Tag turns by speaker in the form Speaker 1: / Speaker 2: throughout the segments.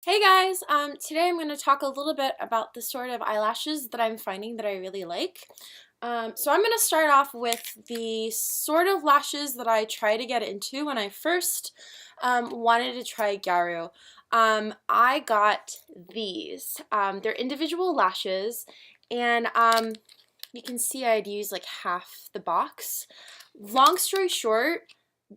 Speaker 1: Hey guys, today I'm going to talk a little bit about the sort of eyelashes that I'm finding that I really like. So I'm going to start off with the sort of lashes that I try to get into when I first wanted to try Gyaru. I got these. They're individual lashes, and you can see I'd use like half the box. Long story short,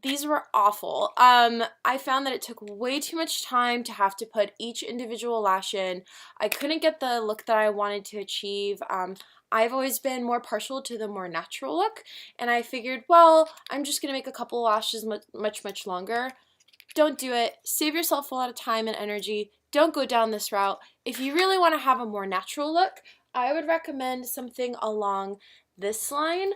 Speaker 1: these were awful. I found that it took way too much time to have to put each individual lash in. I couldn't get the look that I wanted to achieve. I've always been more partial to the more natural look, and I figured, well, I'm just gonna make a couple lashes much longer. Don't do it. Save yourself a lot of time and energy. Don't go down this route. If you really want to have a more natural look, I would recommend something along this line.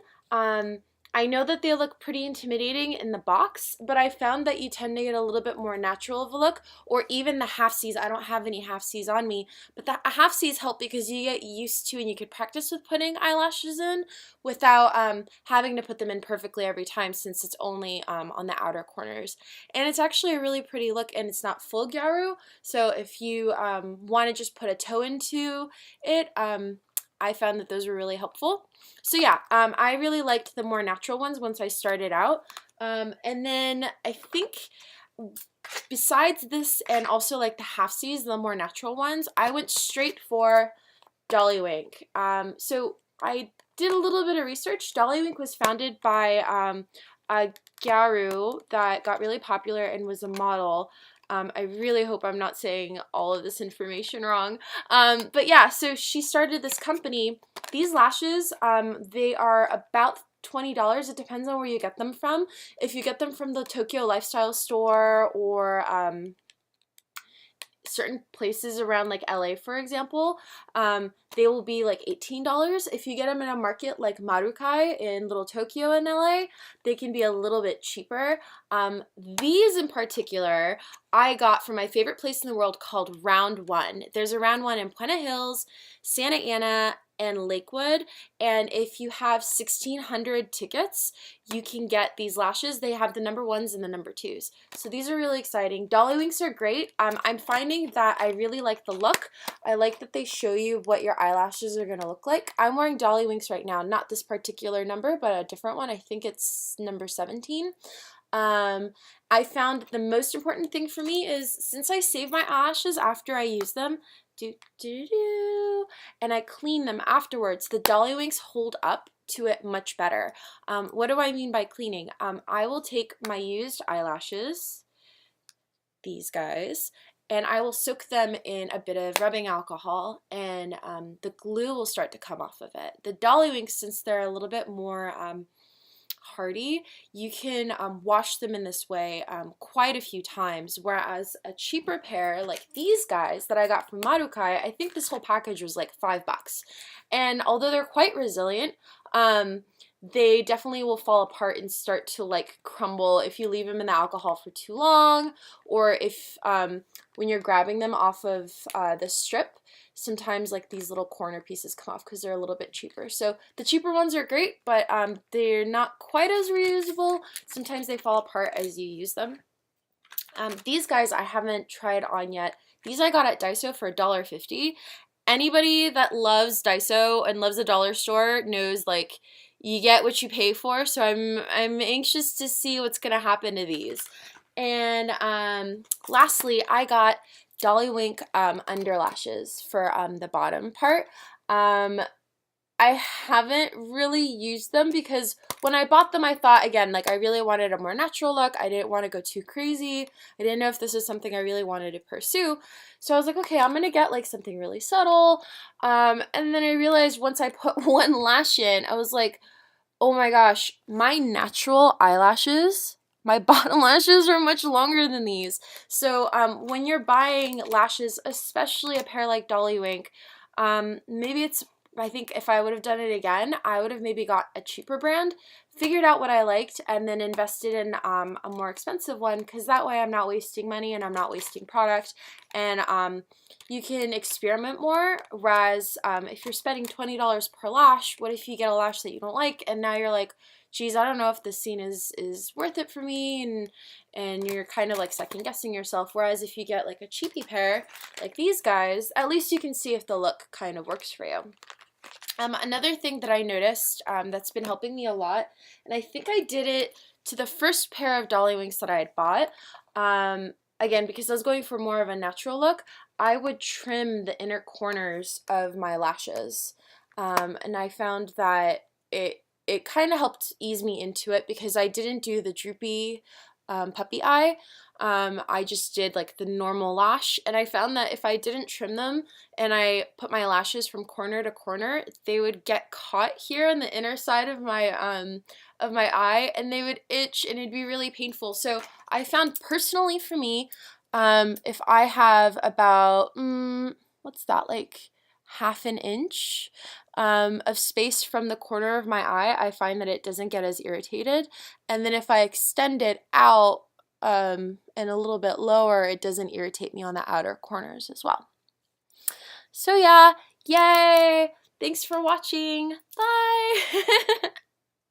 Speaker 1: I know that they look pretty intimidating in the box, but I found that you tend to get a little bit more natural of a look, or even the half C's. I don't have any half C's on me, but the half C's help because you get used to and you could practice with putting eyelashes in without having to put them in perfectly every time, since it's only on the outer corners. And it's actually a really pretty look, and it's not full Gyaru, so if you want to just put a toe into it, I found that those were really helpful. So yeah, I really liked the more natural ones once I started out. And then I think besides this and also like the half C's, the more natural ones, I went straight for Dolly Wink. So I did a little bit of research. Dolly Wink was founded by a Gyaru that got really popular and was a model. I really hope I'm not saying all of this information wrong. But yeah, so she started this company. These lashes, they are about $20. It depends on where you get them from. If you get them from the Tokyo Lifestyle store or certain places around like LA, for example, they will be like $18. If you get them in a market like Marukai in Little Tokyo in LA, they can be a little bit cheaper. These in particular, I got from my favorite place in the world called Round One. There's a Round One in Puena Hills, Santa Ana, and Lakewood, and if you have 1,600 tickets, you can get these lashes. They have the number ones and the number twos. So these are really exciting. Dolly Winks are great. I'm finding that I really like the look. I like that they show you what your eyelashes are going to look like. I'm wearing Dolly Winks right now, not this particular number, but a different one. I think it's number 17. I found that the most important thing for me is, since I save my eyelashes after I use them, and I clean them afterwards, the Dolly Winks hold up to it much better. What do I mean by cleaning? I will take my used eyelashes, these guys, and I will soak them in a bit of rubbing alcohol, and the glue will start to come off of it. The Dolly Winks, since they're a little bit more hardy, you can wash them in this way quite a few times, whereas a cheaper pair like these guys that I got from Marukai, I think this whole package was like $5. And although they're quite resilient, they definitely will fall apart and start to like crumble if you leave them in the alcohol for too long, or if when you're grabbing them off of the strip, sometimes like these little corner pieces come off because they're a little bit cheaper. So the cheaper ones are great, but they're not quite as reusable. Sometimes they fall apart as you use them. These guys I haven't tried on yet. These I got at Daiso for $1.50. Anybody that loves Daiso and loves a dollar store knows like you get what you pay for. So I'm anxious to see what's gonna happen to these. And lastly, I got Dolly Wink under lashes for the bottom part. I haven't really used them because when I bought them, I thought, again, like I really wanted a more natural look. I didn't want to go too crazy. I didn't know if this is something I really wanted to pursue. So I was like, okay, I'm going to get like something really subtle. And then I realized once I put one lash in, I was like, oh my gosh, my natural eyelashes, my bottom lashes are much longer than these. So when you're buying lashes, especially a pair like Dolly Wink, maybe it's, I think if I would have done it again, I would have maybe got a cheaper brand, figured out what I liked, and then invested in a more expensive one, because that way I'm not wasting money and I'm not wasting product, and you can experiment more. Whereas if you're spending $20 per lash, what if you get a lash that you don't like and now you're like, geez, I don't know if this scene is worth it for me, and you're kind of like second guessing yourself. Whereas if you get like a cheapy pair like these guys, at least you can see if the look kind of works for you. Another thing that I noticed that's been helping me a lot, and I think I did it to the first pair of dolly winks that I had bought, again, because I was going for more of a natural look, I would trim the inner corners of my lashes. And I found that it kind of helped ease me into it because I didn't do the droopy puppy eye. I just did like the normal lash, and I found that if I didn't trim them and I put my lashes from corner to corner, they would get caught here on the inner side of my eye, and they would itch and it'd be really painful. So I found personally for me, if I have about what's that, like half an inch of space from the corner of my eye, I find that it doesn't get as irritated. And then if I extend it out and a little bit lower, it doesn't irritate me on the outer corners as well. So yeah, yay! Thanks for watching. Bye!